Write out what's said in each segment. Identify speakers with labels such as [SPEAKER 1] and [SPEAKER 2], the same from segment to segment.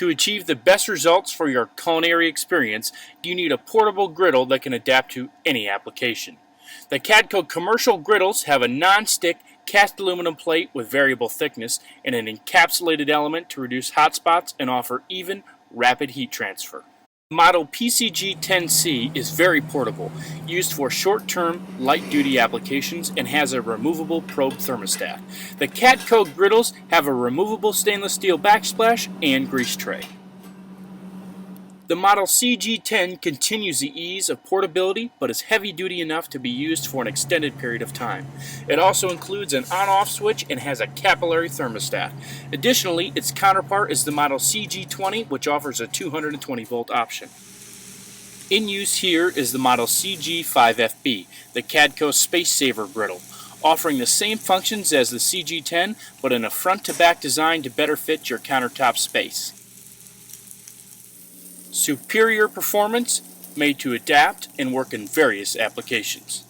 [SPEAKER 1] To achieve the best results for your culinary experience, you need a portable griddle that can adapt to any application. The Cadco commercial griddles have a non-stick cast aluminum plate with variable thickness and an encapsulated element to reduce hotspots and offer even, rapid heat transfer. The model PCG-10C is very portable, used for short-term, light-duty applications, and has a removable probe thermostat. The Cadco griddles have a removable stainless steel backsplash and grease tray. The model CG10 continues the ease of portability, but is heavy-duty enough to be used for an extended period of time. It also includes an on-off switch and has a capillary thermostat. Additionally, its counterpart is the model CG20, which offers a 220-volt option. In use here is the model CG5FB, the Cadco Space Saver griddle, offering the same functions as the CG10, but in a front-to-back design to better fit your countertop space. Superior performance, made to adapt and work in various applications.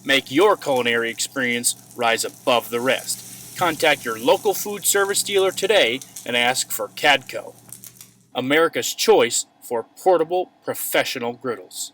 [SPEAKER 1] Make your culinary experience rise above the rest. Contact your local food service dealer today and ask for Cadco, America's choice for portable professional griddles.